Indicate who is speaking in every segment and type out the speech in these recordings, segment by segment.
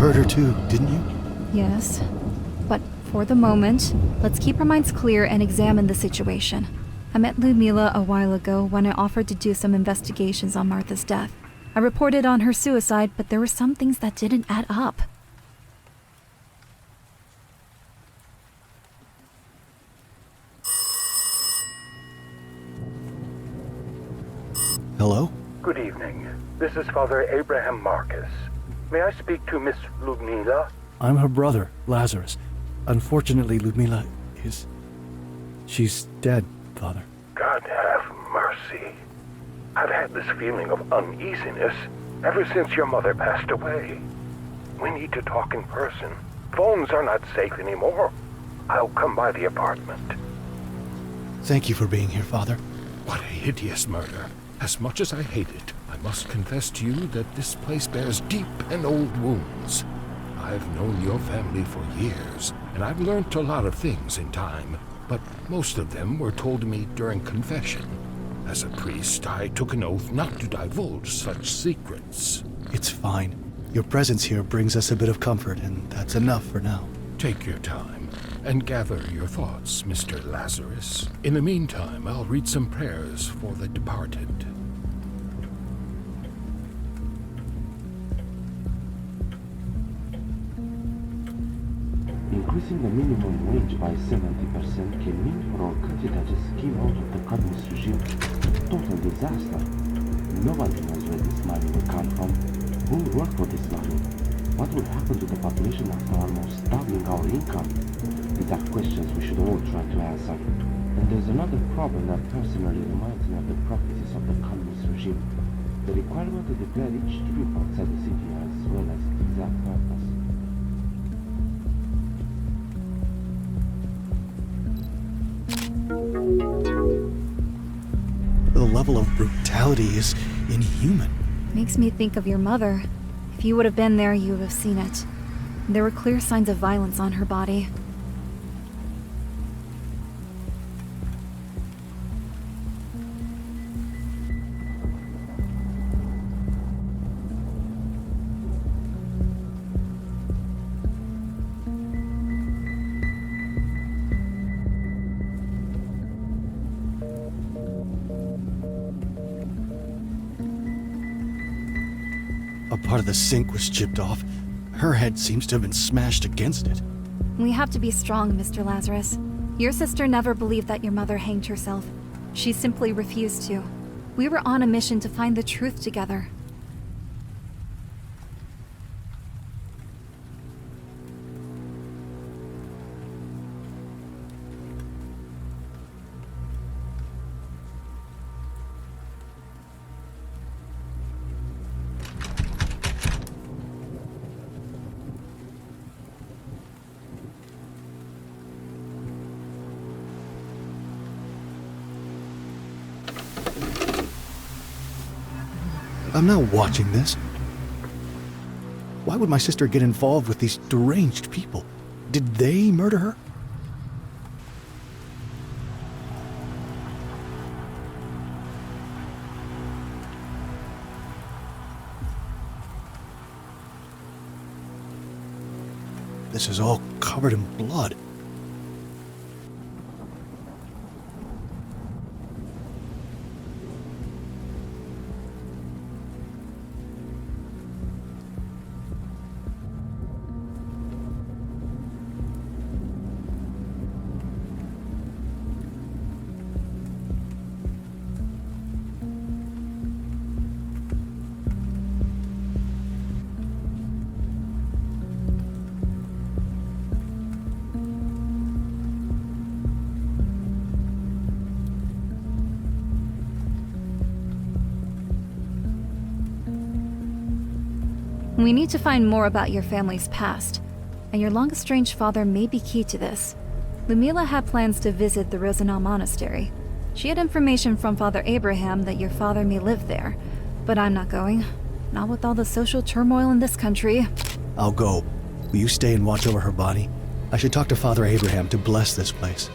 Speaker 1: heard her too, didn't you?
Speaker 2: Yes. But for the moment, let's keep our minds clear and examine the situation. I met Lyudmila a while ago when I offered to do some investigations on Martha's death. I reported on her suicide, but there were some things that didn't add up.
Speaker 1: Hello?
Speaker 3: Good evening. This is Father Abraham Marcus. May I speak to Miss Lyudmila?
Speaker 1: I'm her brother, Lazarus. Unfortunately, Lyudmila is... she's dead, Father.
Speaker 3: God have mercy. I've had this feeling of uneasiness ever since your mother passed away. We need to talk in person. Phones are not safe anymore. I'll come by the apartment.
Speaker 1: Thank you for being here, Father.
Speaker 4: What a hideous murder. As much as I hate it, I must confess to you that this place bears deep and old wounds. I've known your family for years, and I've learnt a lot of things in time, but most of them were told to me during confession. As a priest, I took an oath not to divulge such secrets.
Speaker 1: It's fine. Your presence here brings us a bit of comfort, and that's enough for now.
Speaker 4: Take your time and gather your thoughts, Mr. Lazarus. In the meantime, I'll read some prayers for the departed.
Speaker 5: Increasing the minimum wage by 70% can mean for our country that just came out of the communist regime total disaster. Nobody knows where this money will come from. Who will work for this money? What will happen to the population after almost doubling our income? These are questions we should all try to answer. And there's another problem that personally reminds me of the practices of the communist regime. The requirement to declare each trip outside the city as well as its exact purpose.
Speaker 1: The level of brutality is inhuman.
Speaker 2: Makes me think of your mother. If you would have been there, you would have seen it. There were clear signs of violence on her body.
Speaker 1: A part of the sink was chipped off. Her head seems to have been smashed against it.
Speaker 2: We have to be strong, Mr. Lazarus. Your sister never believed that your mother hanged herself. She simply refused to. We were on a mission to find the truth together.
Speaker 1: I'm not watching this. Why would my sister get involved with these deranged people? Did they murder her? This is all covered in blood.
Speaker 2: We need to find more about your family's past, and your long-estranged father may be key to this. Lyudmila had plans to visit the Rosenau monastery. She had information from Father Abraham that your father may live there, but I'm not going. Not with all the social turmoil in this country.
Speaker 1: I'll go. Will you stay and watch over her body? I should talk to Father Abraham to bless this place.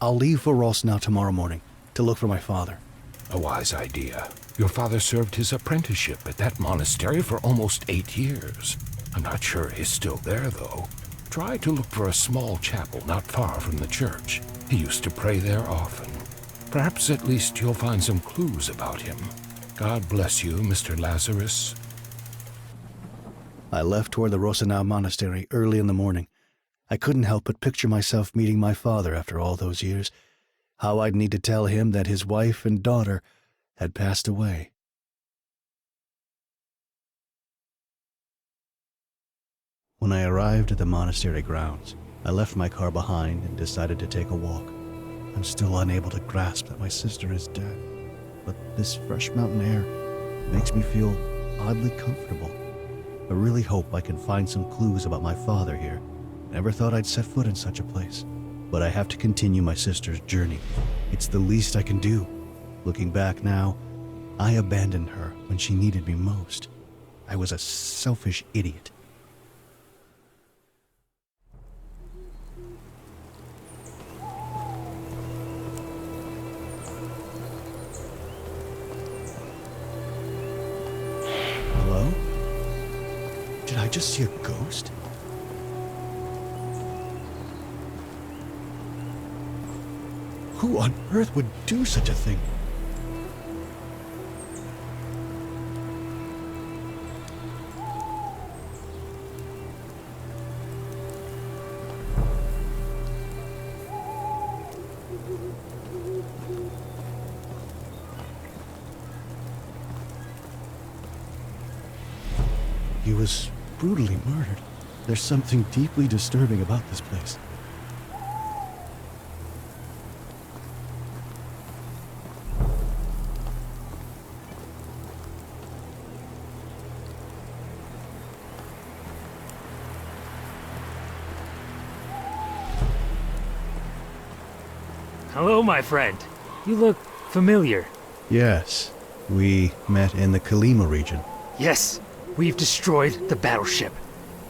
Speaker 1: I'll leave for Rosenau tomorrow morning to look for my father.
Speaker 4: A wise idea. Your father served his apprenticeship at that monastery for almost 8 years. I'm not sure he's still there, though. Try to look for a small chapel not far from the church. He used to pray there often. Perhaps at least you'll find some clues about him. God bless you, Mr. Lazarus.
Speaker 1: I left toward the Rosanau Monastery early in the morning. I couldn't help but picture myself meeting my father after all those years, how I'd need to tell him that his wife and daughter had passed away. When I arrived at the monastery grounds, I left my car behind and decided to take a walk. I'm still unable to grasp that my sister is dead, but this fresh mountain air makes me feel oddly comfortable. I really hope I can find some clues about my father here. Never thought I'd set foot in such a place, but I have to continue my sister's journey. It's the least I can do. Looking back now, I abandoned her when she needed me most. I was a selfish idiot. Hello? Did I just see a ghost? Who on earth would do such a thing? He was brutally murdered. There's something deeply disturbing about this place.
Speaker 6: Hello, my friend. You look familiar.
Speaker 1: Yes, we met in the Kolyma region.
Speaker 6: Yes, we've destroyed the battleship.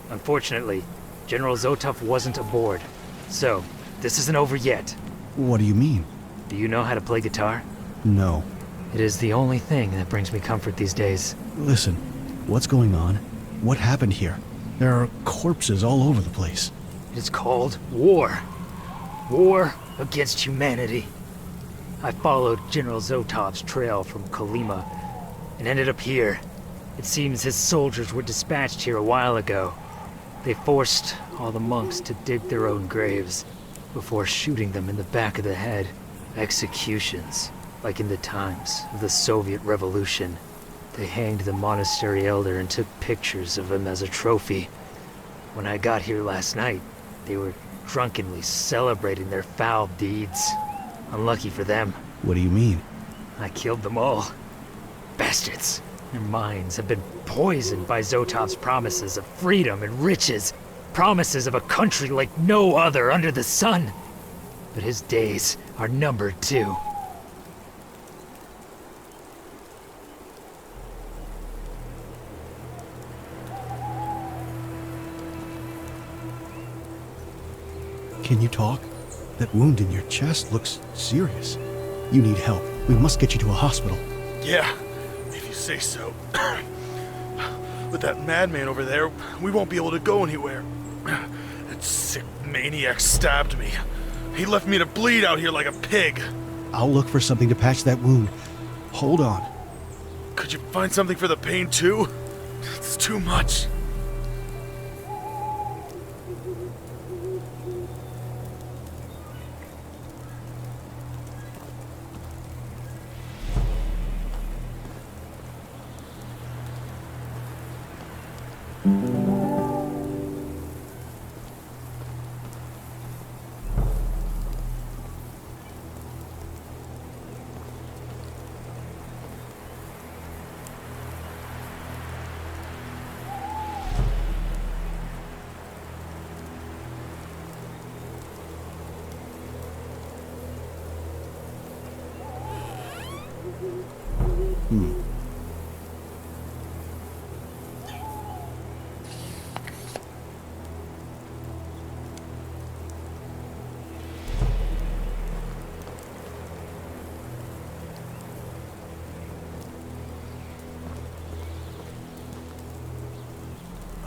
Speaker 6: Unfortunately, General Zotov wasn't aboard. So, this isn't over yet.
Speaker 1: What do you mean?
Speaker 6: Do you know how to play guitar?
Speaker 1: No.
Speaker 6: It is the only thing that brings me comfort these days.
Speaker 1: Listen, what's going on? What happened here? There are corpses all over the place.
Speaker 6: It is called war. War against humanity. I followed General Zotov's trail from Kolyma and ended up here. It seems his soldiers were dispatched here a while ago. They forced all the monks to dig their own graves before shooting them in the back of the head. Executions, like in the times of the Soviet Revolution. They hanged the monastery elder and took pictures of him as a trophy. When I got here last night, they were drunkenly celebrating their foul deeds. Unlucky for them.
Speaker 1: What do you mean?
Speaker 6: I killed them all. Bastards. Their minds have been poisoned by Zotov's promises of freedom and riches. Promises of a country like no other under the sun. But his days are numbered too.
Speaker 1: Can you talk? That wound in your chest looks serious. You need help. We must get you to a hospital.
Speaker 7: Yeah, if you say so. With that madman over there, we won't be able to go anywhere. That sick maniac stabbed me. He left me to bleed out here like a pig.
Speaker 1: I'll look for something to patch that wound. Hold on.
Speaker 7: Could you find something for the pain too? It's too much.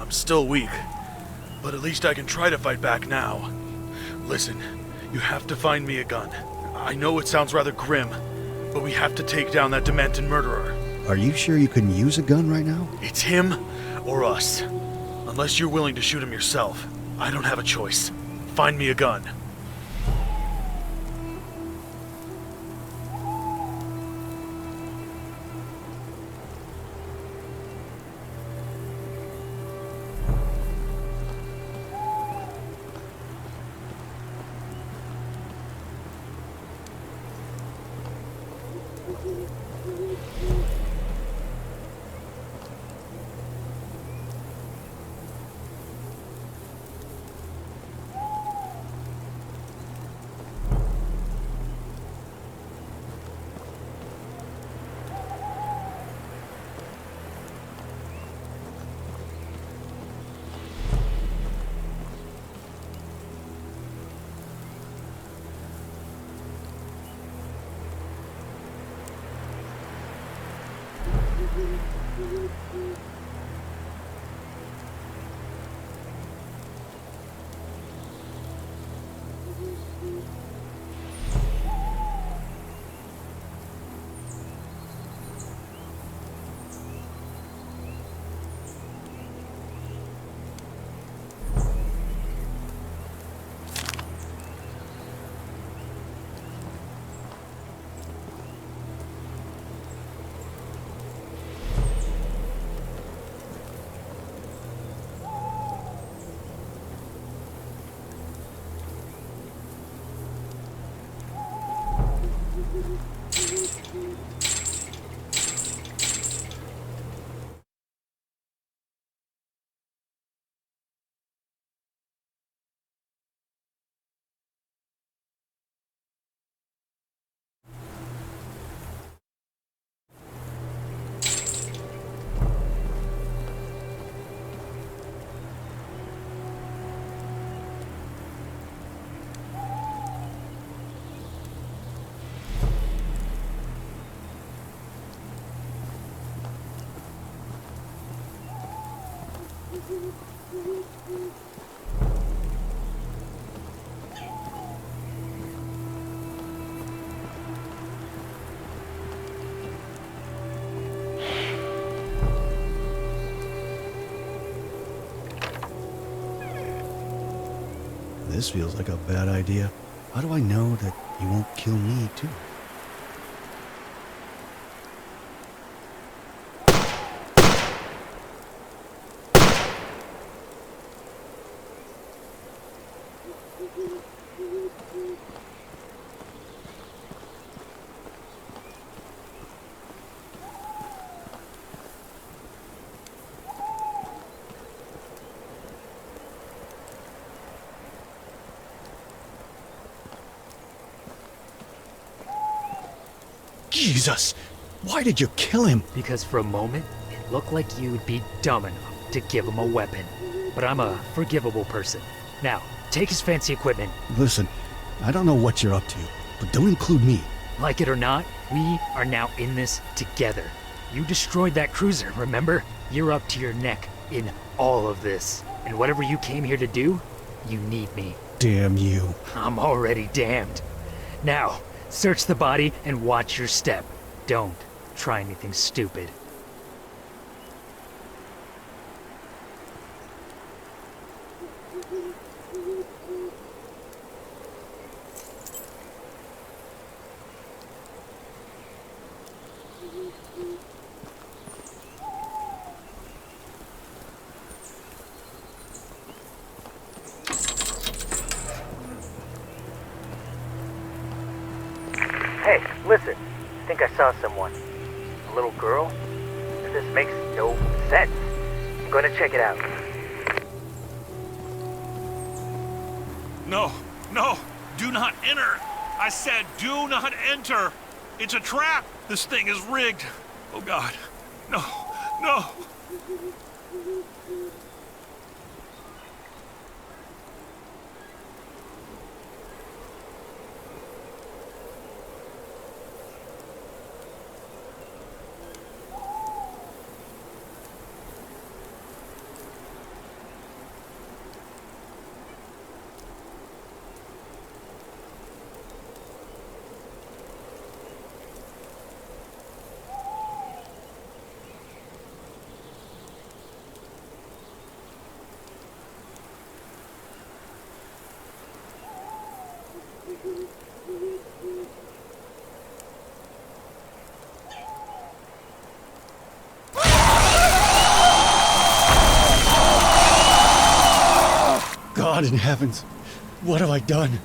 Speaker 7: I'm still weak, but at least I can try to fight back now. Listen, you have to find me a gun. I know it sounds rather grim, but we have to take down that demented murderer.
Speaker 1: Are you sure you can use a gun right now?
Speaker 7: It's him or us. Unless you're willing to shoot him yourself, I don't have a choice. Find me a gun.
Speaker 1: This feels like a bad idea. How do I know that you won't kill me, too? Jesus! Why did you kill him?
Speaker 6: Because for a moment, it looked like you'd be dumb enough to give him a weapon. But I'm a forgivable person. Now, take his fancy equipment.
Speaker 1: Listen, I don't know what you're up to, but don't include me.
Speaker 6: Like it or not, we are now in this together. You destroyed that cruiser, remember? You're up to your neck in all of this. And whatever you came here to do, you need me.
Speaker 1: Damn you.
Speaker 6: I'm already damned. Now, search the body and watch your step. Don't try anything stupid.
Speaker 8: Hey, listen. I think I saw someone. A little girl? This makes no sense. I'm gonna check it out.
Speaker 9: No, no, do not enter. I said do not enter. It's a trap. This thing is rigged. Oh God, no, no.
Speaker 1: God in heavens, what have I done?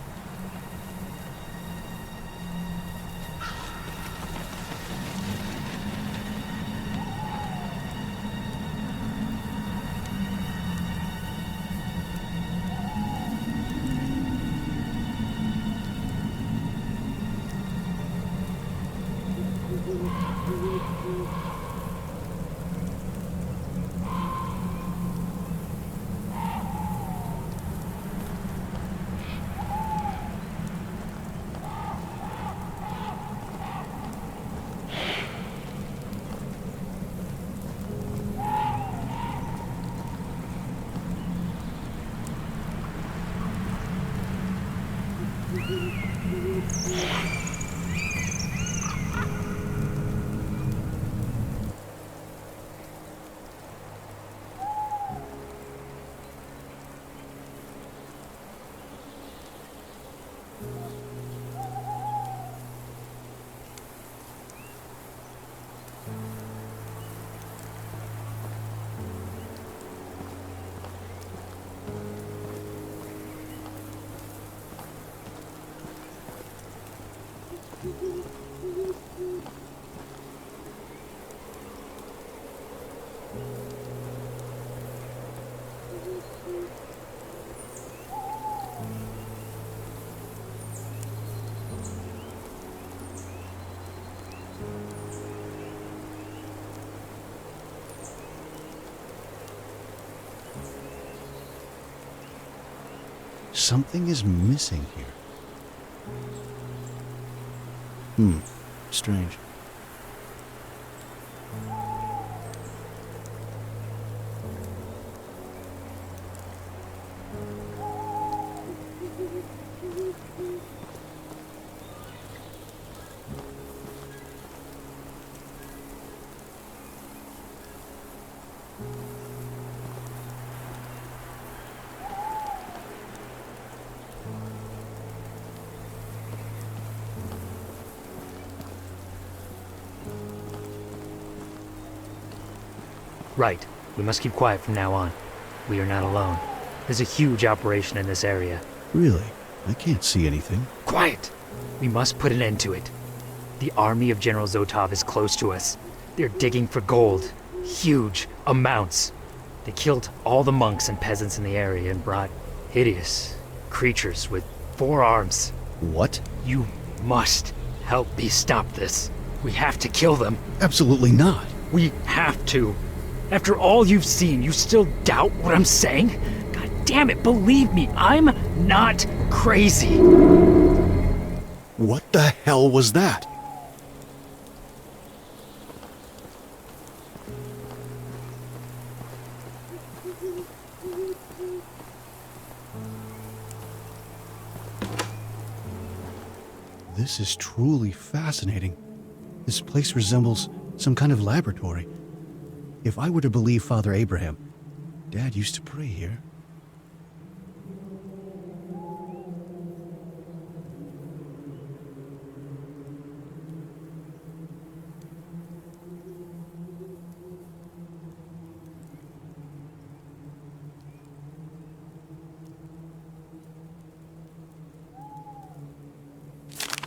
Speaker 1: Something is missing here. Strange.
Speaker 6: Right. We must keep quiet from now on. We are not alone. There's a huge operation in this area.
Speaker 1: Really? I can't see anything.
Speaker 6: Quiet! We must put an end to it. The army of General Zotov is close to us. They're digging for gold. Huge amounts. They killed all the monks and peasants in the area and brought hideous creatures with 4 arms.
Speaker 1: What?
Speaker 6: You must help me stop this. We have to kill them.
Speaker 1: Absolutely not.
Speaker 6: We have to. After all you've seen, you still doubt what I'm saying? God damn it, believe me, I'm not crazy.
Speaker 1: What the hell was that? This is truly fascinating. This place resembles some kind of laboratory. If I were to believe Father Abraham, Dad used to pray here.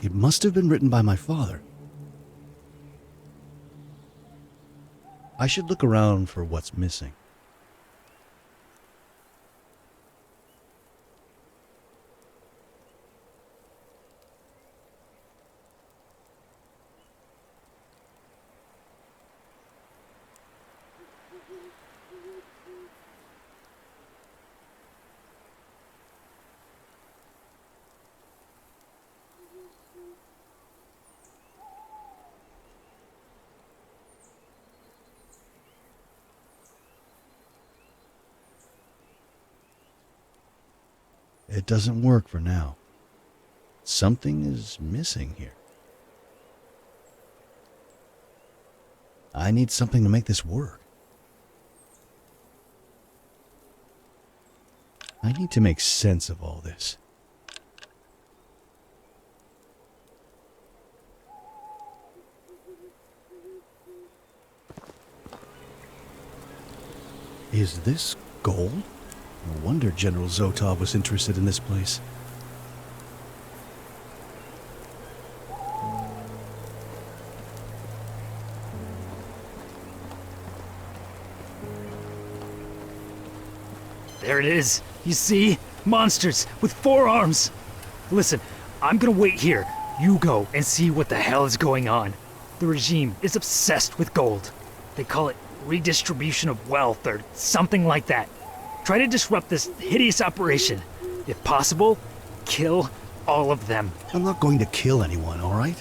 Speaker 1: It must have been written by my father. I should look around for what's missing. It doesn't work for now. Something is missing here. I need something to make this work. I need to make sense of all this. Is this gold? No wonder General Zotov was interested in this place.
Speaker 6: There it is. You see? Monsters with 4 arms. Listen, I'm gonna wait here. You go and see what the hell is going on. The regime is obsessed with gold. They call it redistribution of wealth or something like that. Try to disrupt this hideous operation. If possible, kill all of them.
Speaker 1: I'm not going to kill anyone, all right?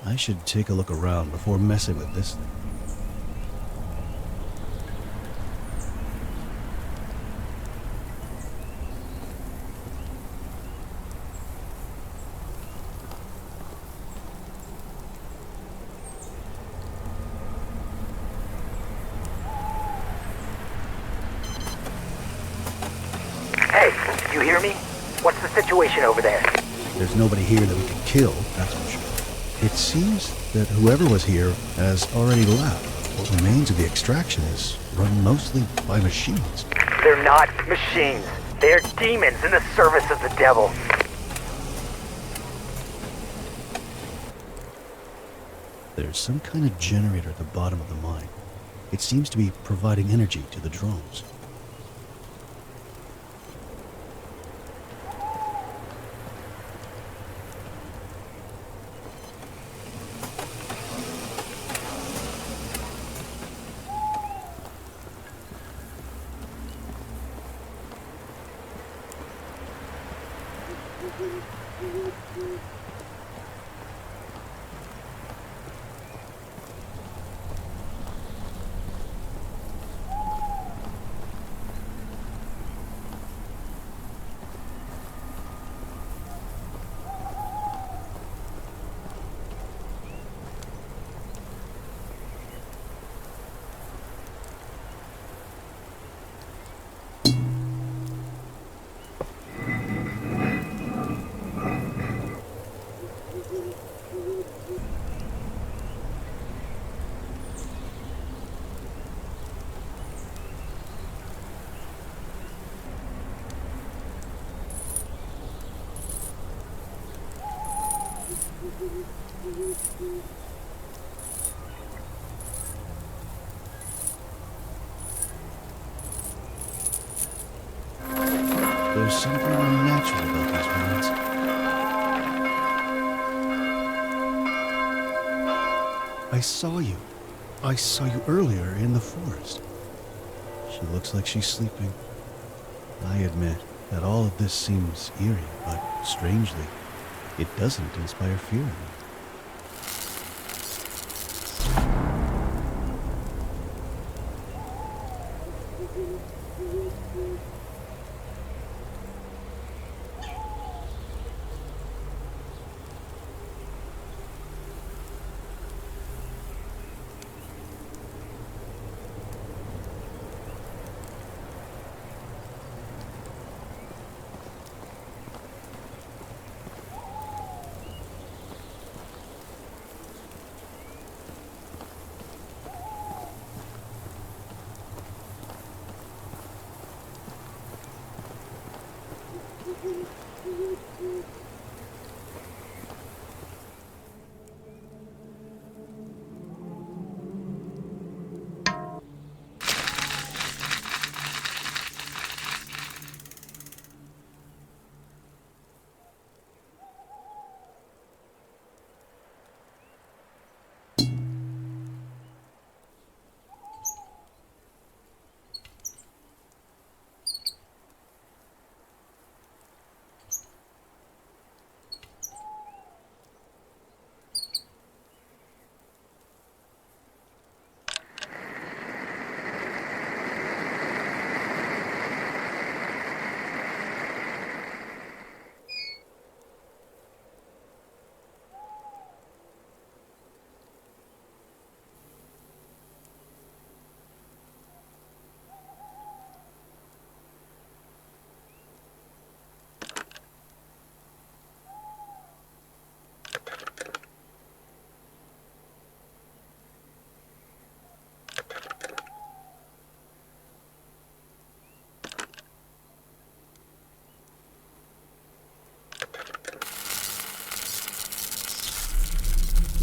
Speaker 1: I should take a look around before messing with this thing.
Speaker 8: Hey, you hear me? What's the situation over there?
Speaker 1: There's nobody here that we could kill, that's for sure. It seems that whoever was here has already left. What remains of the extraction is run mostly by machines.
Speaker 8: They're not machines. They're demons in the service of the devil.
Speaker 1: There's some kind of generator at the bottom of the mine. It seems to be providing energy to the drones. There's something unnatural about these mines. I saw you. I saw you earlier in the forest. She looks like she's sleeping. I admit that all of this seems eerie, but strangely, it doesn't inspire fear in me.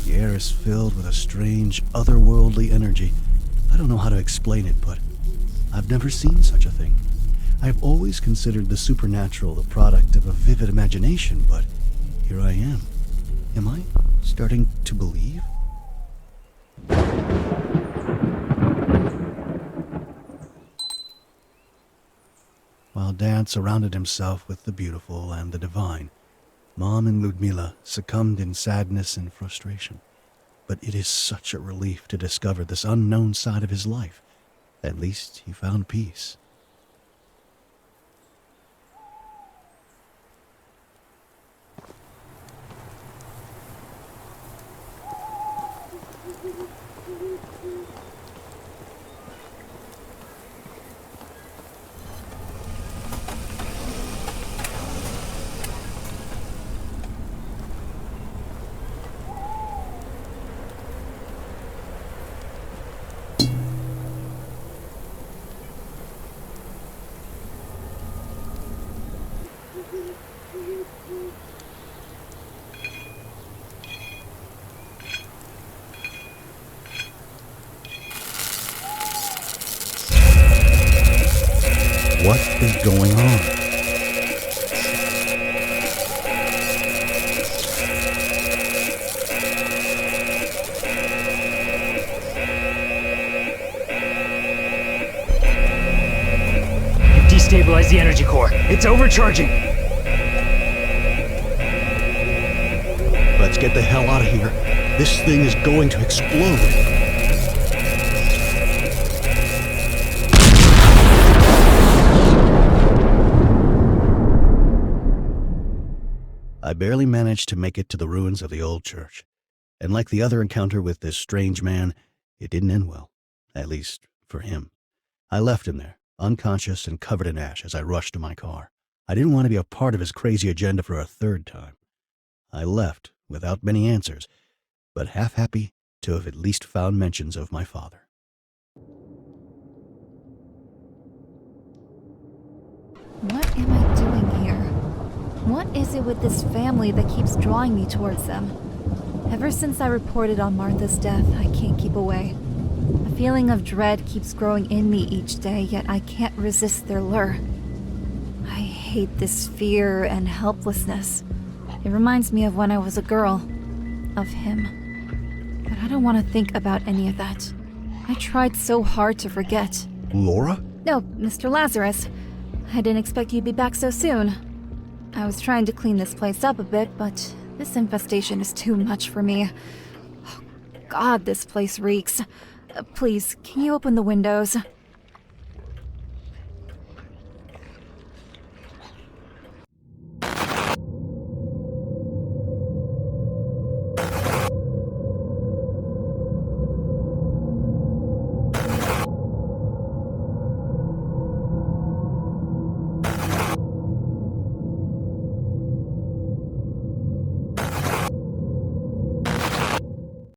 Speaker 1: The air is filled with a strange, otherworldly energy. I don't know how to explain it, but I've never seen such a thing. I've always considered the supernatural the product of a vivid imagination, but here I am. Am I starting to believe? While Dad surrounded himself with the beautiful and the divine, Mom and Lyudmila succumbed in sadness and frustration. But it is such a relief to discover this unknown side of his life. At least he found peace. What is going on?
Speaker 6: Destabilize the energy core. It's overcharging.
Speaker 1: Let's get the hell out of here. This thing is going to explode. I barely managed to make it to the ruins of the old church. And like the other encounter with this strange man, it didn't end well. At least, for him. I left him there, unconscious and covered in ash as I rushed to my car. I didn't want to be a part of his crazy agenda for a third time. I left without many answers, but half happy to have at least found mentions of my father.
Speaker 2: What am I doing here? What is it with this family that keeps drawing me towards them? Ever since I reported on Martha's death, I can't keep away. A feeling of dread keeps growing in me each day, yet I can't resist their lure. I hate this fear and helplessness. It reminds me of when I was a girl. Of him. But I don't want to think about any of that. I tried so hard to forget.
Speaker 1: Laura?
Speaker 2: No, Mr. Lazarus. I didn't expect you'd be back so soon. I was trying to clean this place up a bit, but this infestation is too much for me. Oh, God, this place reeks. Please, can you open the windows?